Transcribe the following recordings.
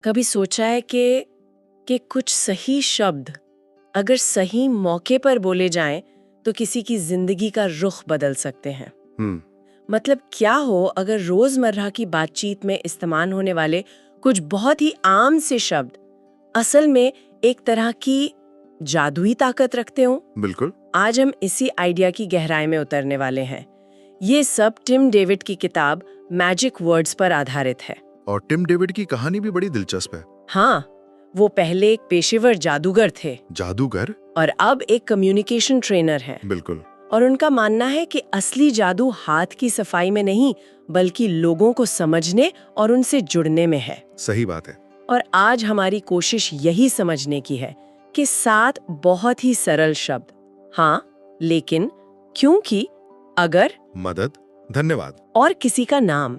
कभी सोचा है कि कुछ सही शब्द अगर सही मौके पर बोले जाएं तो किसी की जिंदगी का रुख बदल सकते हैं। मतलब क्या हो अगर रोजमर्रा की बातचीत में इस्तेमाल होने वाले कुछ बहुत ही आम से शब्द असल में एक तरह की जादुई ताकत रखते हो। बिल्कुल। आज हम इसी आइडिया की गहराई में उतरने वाले हैं। ये सब टिम डेविड की किताब मैजिक वर्ड्स पर आधारित है। और टिम डेविड की कहानी भी बड़ी दिलचस्प है। हाँ, वो पहले एक पेशेवर जादूगर थे। जादूगर? और अब एक कम्युनिकेशन ट्रेनर हैं। बिल्कुल। और उनका मानना है कि असली जादू हाथ की सफाई में नहीं बल्कि लोगों को समझने और उनसे जुड़ने में है। सही बात है। और आज हमारी कोशिश यही समझने की है कि 7 बहुत ही सरल शब्द, हाँ लेकिन, क्योंकि, अगर, मदद, धन्यवाद और किसी का नाम,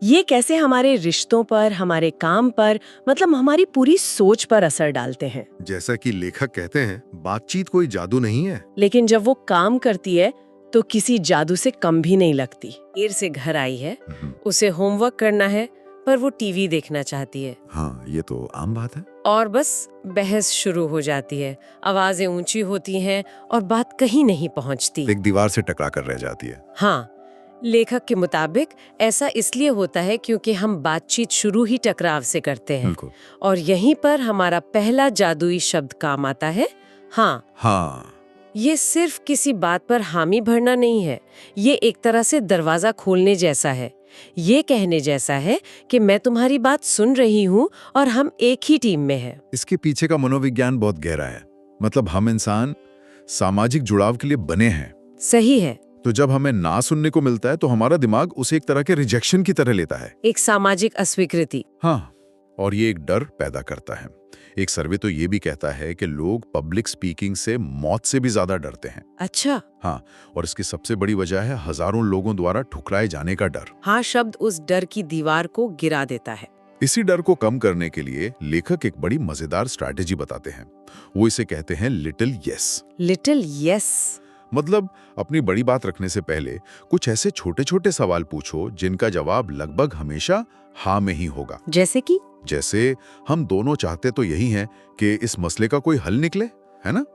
ये कैसे हमारे रिश्तों पर, हमारे काम पर, मतलब हमारी पूरी सोच पर असर डालते हैं। जैसा कि लेखक कहते हैं, बातचीत कोई जादू नहीं है, लेकिन जब वो काम करती है तो किसी जादू से कम भी नहीं लगती। देर से घर आई है, उसे होमवर्क करना है, पर वो टीवी देखना चाहती है। हाँ, ये तो आम बात है। और बस बहस शुरू हो जाती है, आवाजें ऊंची होती हैं और बात कहीं नहीं पहुंचती। एक दीवार से टकरा कर रह जाती है। हाँ, लेखक के मुताबिक ऐसा इसलिए होता है क्योंकि हम बातचीत शुरू ही टकराव से करते हैं। बिल्कुल। और यहीं पर हमारा पहला जादुई शब्द काम आता है, हाँ। हाँ, ये सिर्फ किसी बात पर हामी भरना नहीं है, ये एक तरह से दरवाजा खोलने जैसा है। ये कहने जैसा है कि मैं तुम्हारी बात सुन रही हूँ और हम एक ही टीम में हैं। इसके पीछे का मनोविज्ञान बहुत गहरा है। मतलब हम इंसान सामाजिक जुड़ाव के लिए बने हैं। सही है। तो जब हमें ना सुनने को मिलता है तो हमारा दिमाग उसे एक तरह के रिजेक्शन की तरह लेता है, एक सामाजिक अस्वीकृति। हाँ, और ये एक डर पैदा करता है। एक सर्वे तो ये भी कहता है कि लोग पब्लिक स्पीकिंग से मौत से भी ज्यादा डरते हैं। अच्छा। हाँ, और इसकी सबसे बड़ी वजह है हजारों लोगों द्वारा ठुकराए जाने का डर। हाँ, शब्द उस डर की दीवार को गिरा देता है। इसी डर को कम करने के लिए लेखक एक बड़ी मजेदार स्ट्रैटेजी बताते हैं। वो इसे कहते हैं लिटिल यस। लिटिल यस मतलब अपनी बड़ी बात रखने से पहले कुछ ऐसे छोटे छोटे सवाल पूछो जिनका जवाब लगभग हमेशा हाँ में ही होगा। जैसे हम दोनों चाहते तो यही हैं कि इस मसले का कोई हल निकले, है ना?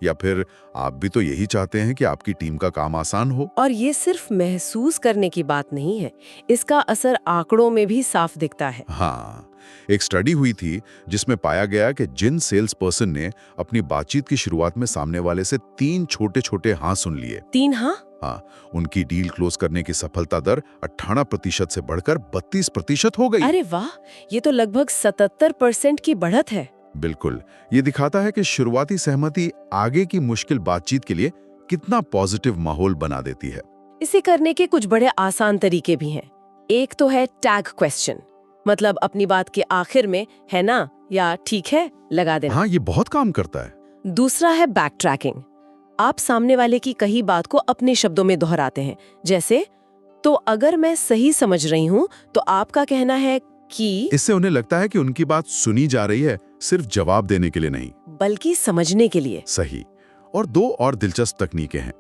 या फिर आप भी तो यही चाहते हैं कि आपकी टीम का काम आसान हो। और ये सिर्फ महसूस करने की बात नहीं है, इसका असर आंकड़ों में भी साफ दिखता है। हाँ, एक स्टडी हुई थी जिसमें पाया गया कि जिन सेल्स पर्सन ने अपनी बातचीत की शुरुआत में सामने वाले से 3 छोटे-छोटे हाँ सुन लिए, 3 हाँ? हाँ, उनकी डील क्लोज करने की सफलता दर 18% से बढ़कर 32% हो गई। अरे वाह, ये तो लगभग 77% की बढ़त है। बिल्कुल, ये दिखाता है कि शुरुआती सहमति आगे की मुश्किल बातचीत के लिए कितना पॉजिटिव माहौल बना देती है। इसे करने के कुछ बड़े आसान तरीके भी हैं। एक तो है टैग क्वेश्चन, मतलब अपनी बात के आखिर में है ना या ठीक है लगा देना। हाँ, ये बहुत काम करता है। दूसरा है बैक ट्रैकिंग। आप सामने वाले की कही बात को अपने शब्दों में दोहराते हैं, जैसे तो अगर मैं सही समझ रही हूँ तो आपका कहना है कि। इससे उन्हें लगता है कि उनकी बात सुनी जा रही है, सिर्फ जवाब देने के लिए नहीं बल्कि समझने के लिए। सही। और 2 और दिलचस्प तकनीकें हैं।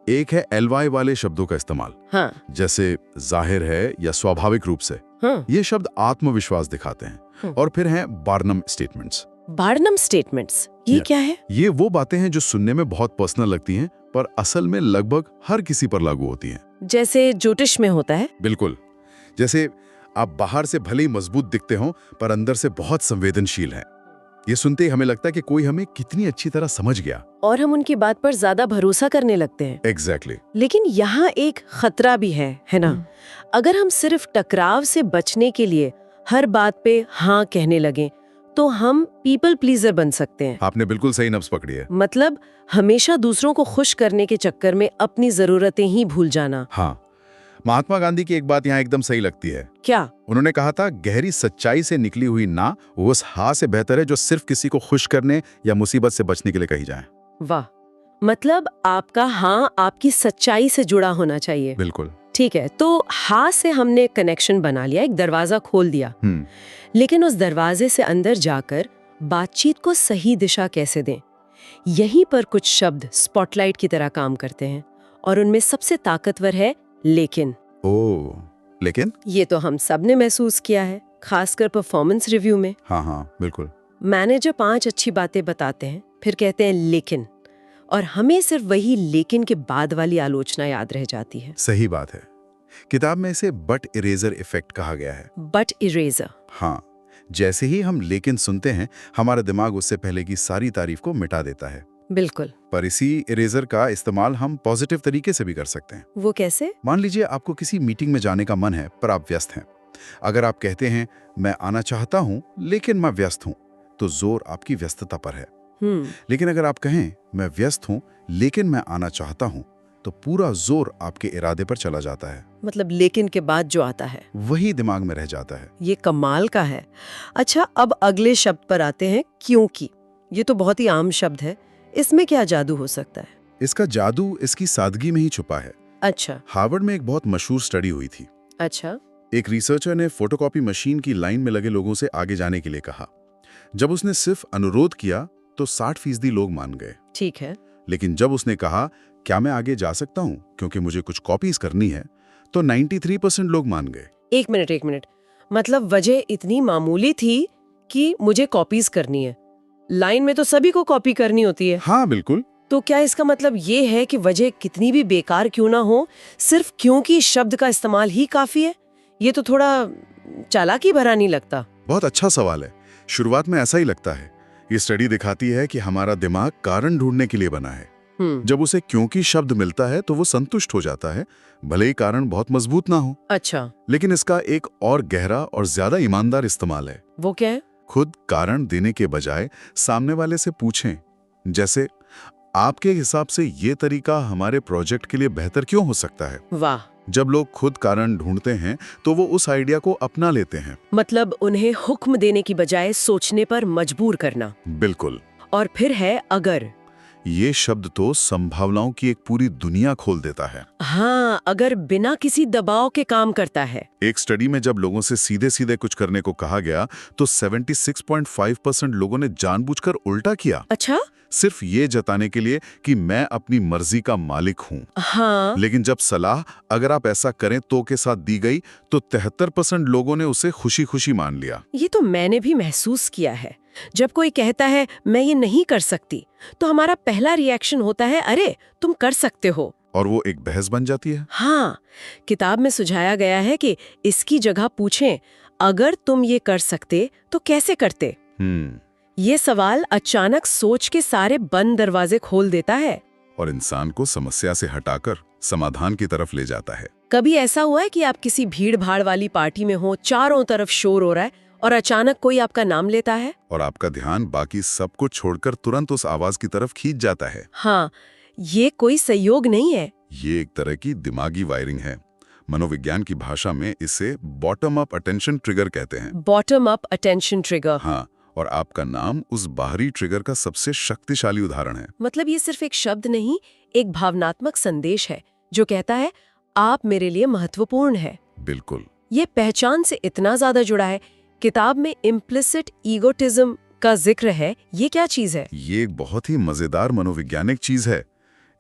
एक है LY वाले शब्दों का इस्तेमाल, हाँ। जैसे जाहिर है या स्वाभाविक रूप से। हाँ। ये शब्द आत्मविश्वास दिखाते हैं। और फिर हैं बार्नम स्टेटमेंट्स। बार्नम स्टेटमेंट्स, ये क्या है? ये वो बातें हैं जो सुनने में बहुत पर्सनल लगती हैं पर असल में लगभग हर किसी पर लागू होती हैं। जैसे ज्योतिष में होता है। बिल्कुल, जैसे आप बाहर से भले ही मजबूत दिखते हो पर अंदर से बहुत संवेदनशील हैं। ये सुनते ही हमें लगता है कि कोई हमें कितनी अच्छी तरह समझ गया और हम उनकी बात पर ज्यादा भरोसा करने लगते हैं। एग्जैक्टली। लेकिन यहाँ एक खतरा भी है ना? अगर हम सिर्फ टकराव से बचने के लिए हर बात पे हाँ कहने लगे तो हम पीपल प्लीजर बन सकते हैं। आपने बिल्कुल सही नब्ज पकड़ी है। मतलब हमेशा दूसरों को खुश करने के चक्कर में अपनी जरूरतें ही भूल जाना। हाँ, महात्मा गांधी की एक बात यहाँ एकदम सही लगती है। क्या? उन्होंने कहा था, गहरी सच्चाई से निकली हुई ना वो उस हाँ से बेहतर है जो सिर्फ किसी को खुश करने या मुसीबत से बचने के लिए कही जाए। वाह, मतलब आपका हाँ आपकी सच्चाई से जुड़ा होना चाहिए। बिल्कुल। ठीक है, तो हाँ से हमने कनेक्शन बना लिया, एक दरवाजा खोल दिया। लेकिन उस दरवाजे से अंदर जाकर बातचीत को सही दिशा कैसे दें? यहीं पर कुछ शब्द स्पॉटलाइट की तरह काम करते हैं और उनमें सबसे ताकतवर है लेकिन। ओह, लेकिन? ये तो हम सब ने महसूस किया है। खासकर परफॉर्मेंस रिव्यू में। हाँ हाँ बिल्कुल। मैनेजर 5 अच्छी बातें बताते हैं, फिर कहते हैं लेकिन, और हमें सिर्फ वही लेकिन के बाद वाली आलोचना याद रह जाती है। सही बात है। किताब में इसे बट इरेजर इफेक्ट कहा गया है। But eraser? हाँ, जैसे ही हम लेकिन सुनते हैं, हमारा दिमाग उससे पहले की सारी तारीफ को मिटा देता है। बिल्कुल। पर इसी इरेजर का इस्तेमाल हम पॉजिटिव तरीके से भी कर सकते हैं। वो कैसे? मान लीजिए आपको किसी मीटिंग में जाने का मन है पर आप व्यस्त हैं। अगर आप कहते हैं मैं आना चाहता हूं लेकिन मैं व्यस्त हूं, तो जोर आपकी व्यस्तता पर है। लेकिन अगर आप कहें मैं व्यस्त हूं लेकिन मैं आना चाहता हूं, तो पूरा जोर आपके इरादे पर चला जाता है। मतलब लेकिन के बाद जो आता है वही दिमाग में रह जाता है। ये कमाल का है। अच्छा, अब अगले शब्द पर आते हैं, क्योंकि। ये तो बहुत ही आम शब्द है, इसमें क्या जादू हो सकता है? इसका जादू इसकी सादगी में ही छुपा है। अच्छा। हार्वर्ड में एक बहुत मशहूर स्टडी हुई थी। अच्छा। एक रिसर्चर ने फोटोकॉपी मशीन की लाइन में लगे लोगों से आगे जाने के लिए कहा। जब उसने सिर्फ अनुरोध किया तो 60% लोग मान गए। ठीक है। लेकिन जब उसने कहा क्या मैं आगे जा सकता हूं क्योंकि मुझे कुछ कॉपीज करनी है, तो 93% लोग मान गए। एक मिनट, मतलब वजह इतनी मामूली थी कि मुझे कॉपीज करनी है। लाइन में तो सभी को कॉपी करनी होती है। हाँ बिल्कुल। तो क्या इसका मतलब ये है कि वजह कितनी भी बेकार क्यों ना हो, सिर्फ क्योंकि शब्द का इस्तेमाल ही काफी है? ये तो थोड़ा चालाकी भरा नहीं लगता? बहुत अच्छा सवाल है। शुरुआत में ऐसा ही लगता है। ये स्टडी दिखाती है कि हमारा दिमाग कारण ढूंढने के लिए बना है। जब उसे क्योंकि शब्द मिलता है तो वो संतुष्ट हो जाता है, भले ही कारण बहुत मजबूत ना हो। अच्छा। लेकिन इसका एक और गहरा और ज्यादा ईमानदार इस्तेमाल है। वो क्या है? खुद कारण देने के बजाय सामने वाले से पूछें, जैसे आपके हिसाब से ये तरीका हमारे प्रोजेक्ट के लिए बेहतर क्यों हो सकता है? वाह। जब लोग खुद कारण ढूंढते हैं तो वो उस आइडिया को अपना लेते हैं। मतलब उन्हें हुक्म देने की बजाय सोचने पर मजबूर करना। बिल्कुल। और फिर है अगर। ये शब्द तो संभावनाओं की एक पूरी दुनिया खोल देता है। हाँ, अगर बिना किसी दबाव के काम करता है। एक स्टडी में जब लोगों से सीधे सीधे कुछ करने को कहा गया तो 76.5% लोगों ने जानबूझकर उल्टा किया। अच्छा? सिर्फ ये जताने के लिए कि मैं अपनी मर्जी का मालिक हूँ। हाँ। लेकिन जब सलाह अगर आप ऐसा करें तो के साथ दी गई तो 73% लोगों ने उसे खुशी खुशी मान लिया। ये तो मैंने भी महसूस किया है। जब कोई कहता है मैं ये नहीं कर सकती, तो हमारा पहला रिएक्शन होता है अरे तुम कर सकते हो, और वो एक बहस बन जाती है। हाँ, किताब में सुझाया गया है कि इसकी जगह पूछें अगर तुम ये कर सकते तो कैसे करते। ये सवाल अचानक सोच के सारे बंद दरवाजे खोल देता है और इंसान को समस्या से हटाकर समाधान की तरफ ले जाता है। कभी ऐसा हुआ है कि आप किसी भीड़ भाड़ वाली पार्टी में हो, चारों तरफ शोर हो रहा है और अचानक कोई आपका नाम लेता है और आपका ध्यान बाकी सब कुछ छोड़कर तुरंत उस आवाज की तरफ खींच जाता है? हाँ, ये कोई संयोग नहीं है, ये एक तरह की दिमागी वायरिंग है। मनोविज्ञान की भाषा में इसे बॉटम अप अटेंशन ट्रिगर कहते हैं। Bottom up attention trigger. हाँ, और आपका नाम उस बाहरी ट्रिगर का सबसे शक्तिशाली उदाहरण है। मतलब ये सिर्फ एक शब्द नहीं, एक भावनात्मक संदेश है जो कहता है आप मेरे लिए महत्वपूर्ण है। बिल्कुल। ये पहचान से इतना ज्यादा जुड़ा है। किताब में इम्प्लिसिट ईगोटिज्म का जिक्र है। ये क्या चीज है? ये एक बहुत ही मजेदार मनोवैज्ञानिक चीज है।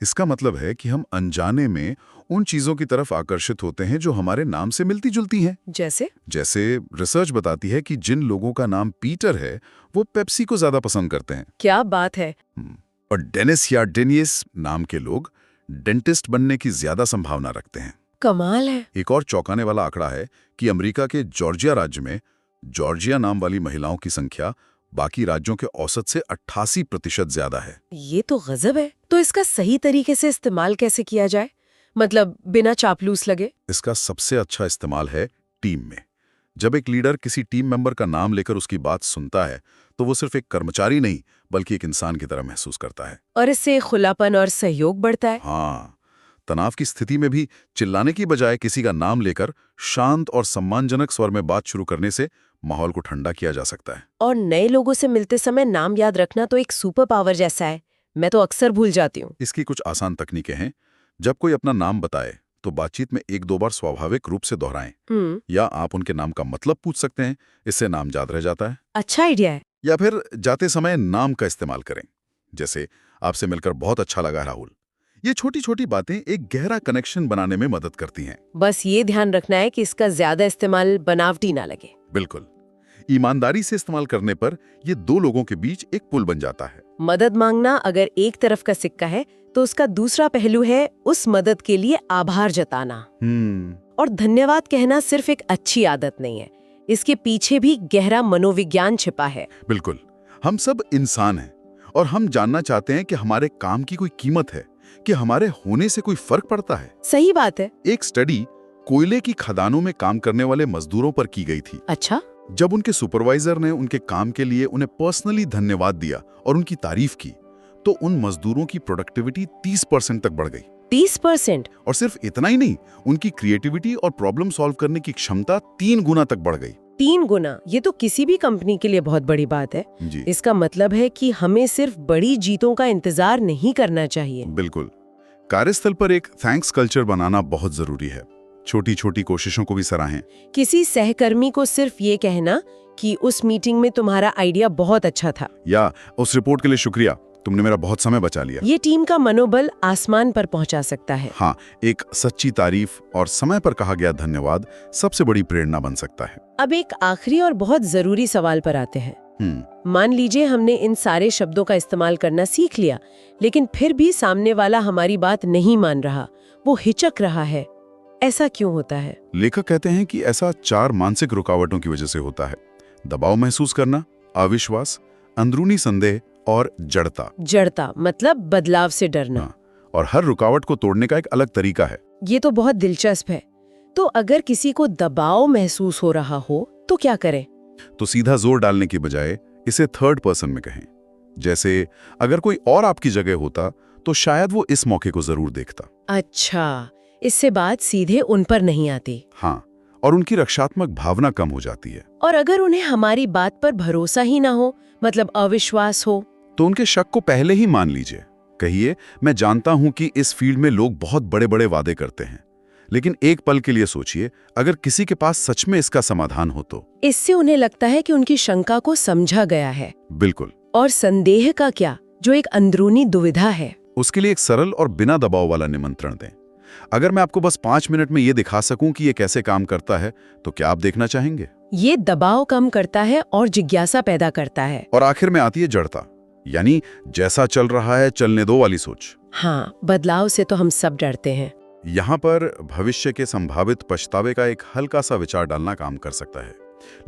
इसका मतलब है कि हम अनजाने में उन चीजों की तरफ आकर्षित होते हैं जो हमारे नाम से मिलती जुलती हैं। जैसे रिसर्च बताती है कि जिन लोगों का नाम पीटर है वो पेप्सी को ज्यादा पसंद करते हैं। क्या बात है। और डेनिस या डेनियस नाम के लोग डेंटिस्ट बनने की ज्यादा संभावना रखते हैं। कमाल है। एक और चौंकाने वाला आंकड़ा है कि अमेरिका के जॉर्जिया राज्य में जॉर्जिया नाम वाली महिलाओं की संख्या बाकी राज्यों के औसत से 88% ज्यादा है। ये तो गजब है। तो इसका सही तरीके से इस्तेमाल कैसे किया जाए, मतलब बिना चापलूस लगे? इसका सबसे अच्छा इस्तेमाल है टीम में। जब एक लीडर किसी टीम मेंबर का नाम लेकर उसकी बात सुनता है तो वो सिर्फ एक कर्मचारी नहीं बल्कि एक इंसान की तरह महसूस करता है। और इससे खुलापन और सहयोग बढ़ता है। हाँ, तनाव की स्थिति में भी चिल्लाने की बजाय किसी का नाम लेकर शांत और सम्मानजनक स्वर में बात शुरू करने से माहौल को ठंडा किया जा सकता है। और नए लोगों से मिलते समय नाम याद रखना तो एक सुपर पावर जैसा है। मैं तो अक्सर भूल जाती हूँ। इसकी कुछ आसान तकनीकें हैं। जब कोई अपना नाम बताए तो बातचीत में 1-2 बार स्वाभाविक रूप से दोहराएं। या आप उनके नाम का मतलब पूछ सकते हैं, इससे नाम याद रह जाता है। अच्छा आइडिया है। या फिर जाते समय नाम का इस्तेमाल करें, जैसे आपसे मिलकर बहुत अच्छा लगा राहुल। ये छोटी छोटी बातें एक गहरा कनेक्शन बनाने में मदद करती हैं। बस ये ध्यान रखना है कि इसका ज्यादा इस्तेमाल बनावटी ना लगे। बिल्कुल। ईमानदारी से इस्तेमाल करने पर ये दो लोगों के बीच एक पुल बन जाता है। मदद मांगना अगर एक तरफ का सिक्का है तो उसका दूसरा पहलू है उस मदद के लिए आभार जताना। और धन्यवाद कहना सिर्फ एक अच्छी आदत नहीं है, इसके पीछे भी गहरा मनोविज्ञान छिपा है। बिल्कुल। हम सब इंसान हैं और हम जानना चाहते हैं कि हमारे काम की कोई कीमत है, कि हमारे होने से कोई फर्क पड़ता है। सही बात है। एक स्टडी कोयले की खदानों में काम करने वाले मजदूरों पर की गई थी। अच्छा। जब उनके सुपरवाइजर ने उनके काम के लिए उन्हें पर्सनली धन्यवाद दिया और उनकी तारीफ की, तो उन मजदूरों की प्रोडक्टिविटी 30% तक बढ़ गई। 30%? और सिर्फ इतना ही नहीं, उनकी क्रिएटिविटी और प्रॉब्लम सॉल्व करने की क्षमता 3 गुना तक बढ़ गई। 3 गुना? ये तो किसी भी कंपनी के लिए बहुत बड़ी बात है जी। इसका मतलब है कि हमें सिर्फ बड़ी जीतों का इंतजार नहीं करना चाहिए। बिल्कुल। कार्यस्थल पर एक थैंक्स कल्चर बनाना बहुत जरूरी है। छोटी छोटी कोशिशों को भी सराहें। किसी सहकर्मी को सिर्फ ये कहना कि उस मीटिंग में तुम्हारा आइडिया बहुत अच्छा था, या उस रिपोर्ट के लिए शुक्रिया, तुमने मेरा बहुत समय बचा लिया। ये टीम का मनोबल आसमान पर पहुंचा सकता है। हाँ, एक सच्ची तारीफ और समय पर कहा गया धन्यवाद सबसे बड़ी प्रेरणा बन सकता है। अब एक आखिरी और बहुत जरूरी सवाल पर आते हैं। मान लीजिए हमने इन सारे शब्दों का इस्तेमाल करना सीख लिया, लेकिन फिर भी सामने वाला हमारी बात नहीं मान रहा, वो हिचक रहा है। ऐसा क्यों होता है? लेखक कहते हैं कि ऐसा 4 मानसिक रुकावटों की वजह से होता है। दबाव महसूस करना, अविश्वास, अंदरूनी संदेह और जड़ता। जड़ता मतलब बदलाव से डरना। हाँ, और हर रुकावट को तोड़ने का एक अलग तरीका है। ये तो बहुत दिलचस्प है। तो अगर किसी को दबाव महसूस हो रहा हो तो क्या करें? तो सीधा जोर डालने की बजाय इसे थर्ड पर्सन में कहें। जैसे अगर कोई और आपकी जगह होता तो शायद वो इस मौके को जरूर देखता। अच्छा, इससे बात सीधे उन पर नहीं आती। हाँ, और उनकी रक्षात्मक भावना कम हो जाती है। और अगर उन्हें हमारी बात पर भरोसा ही ना हो, मतलब अविश्वास हो, तो उनके शक को पहले ही मान लीजिए। कहिए, मैं जानता हूं कि इस फील्ड में लोग बहुत बड़े बड़े वादे करते हैं, लेकिन एक पल के लिए सोचिए, अगर किसी के पास सच में इसका समाधान हो तो। इससे उन्हें लगता है कि उनकी शंका को समझा गया है। बिल्कुल। और संदेह का क्या, जो एक अंदरूनी दुविधा है, उसके लिए एक सरल और बिना दबाव वाला निमंत्रण दें। अगर मैं आपको बस 5 मिनट में ये दिखा सकूं कि ये कैसे काम करता है, तो क्या आप देखना चाहेंगे? ये दबाव कम करता है और जिज्ञासा पैदा करता है। और आखिर में आती है जड़ता, यानी जैसा चल रहा है चलने दो वाली सोच। हाँ, बदलाव से तो हम सब डरते हैं। यहाँ पर भविष्य के संभावित पछतावे का एक हल्का सा विचार डालना काम कर सकता है,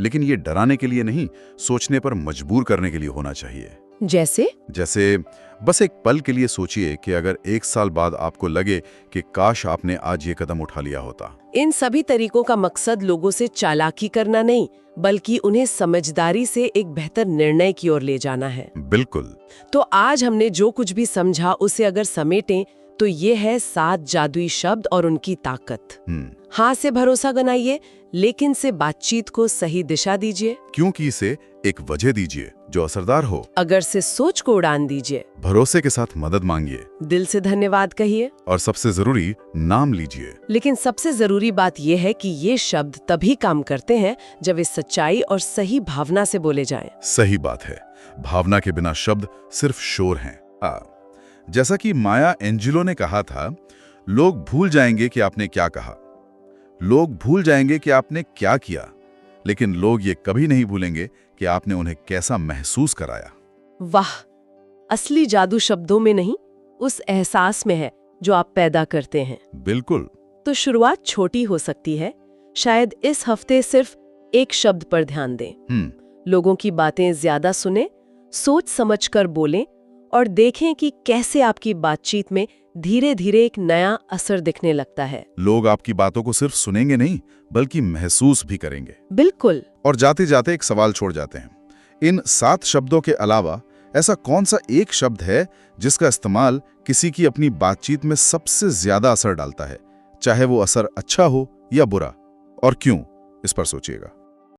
लेकिन ये डराने के लिए नहीं, सोचने पर मजबूर करने के लिए होना चाहिए। जैसे बस एक पल के लिए सोचिए कि अगर 1 साल बाद आपको लगे कि काश आपने आज ये कदम उठा लिया होता। इन सभी तरीकों का मकसद लोगों से चालाकी करना नहीं, बल्कि उन्हें समझदारी से एक बेहतर निर्णय की ओर ले जाना है। बिल्कुल। तो आज हमने जो कुछ भी समझा उसे अगर समेटें तो ये है 7 जादुई शब्द और उनकी ताकत। हाँ से भरोसा बनाइए, लेकिन से बातचीत को सही दिशा दीजिए। क्योंकि इसे एक वजह दीजिए जो असरदार हो। अगर से सोच को उड़ान दीजिए। भरोसे के साथ मदद मांगिए। दिल से धन्यवाद कहिए। और सबसे जरूरी, नाम लीजिए। लेकिन सबसे जरूरी बात यह है कि ये शब्द तभी काम करते हैं जब वे सच्चाई और सही भावना से बोले जाएं। सही बात है। भावना के बिना शब्द सिर्फ शोर हैं। जैसा कि माया एंजेलो ने कहा था, लोग भूल जाएंगे कि आपने क्या कहा, लोग भूल जाएंगे कि आपने क्या किया, लेकिन लोग ये कभी नहीं भूलेंगे कि आपने उन्हें कैसा महसूस कराया। वाह, असली जादू शब्दों में नहीं, उस एहसास में है जो आप पैदा करते हैं। बिल्कुल। तो शुरुआत छोटी हो सकती है। शायद इस हफ्ते सिर्फ एक शब्द पर ध्यान दें। लोगों की बातें ज्यादा सुने, सोच समझकर बोलें और देखें कि कैसे आपकी बातचीत में धीरे धीरे एक नया असर दिखने लगता है। लोग आपकी बातों को सिर्फ सुनेंगे नहीं, बल्कि महसूस भी करेंगे। बिल्कुल। और जाते जाते एक सवाल छोड़ जाते हैं। इन 7 शब्दों के अलावा ऐसा कौन सा एक शब्द है जिसका इस्तेमाल किसी की अपनी बातचीत में सबसे ज्यादा असर डालता है, चाहे वो असर अच्छा हो या बुरा, और क्यों? इस पर सोचिएगा।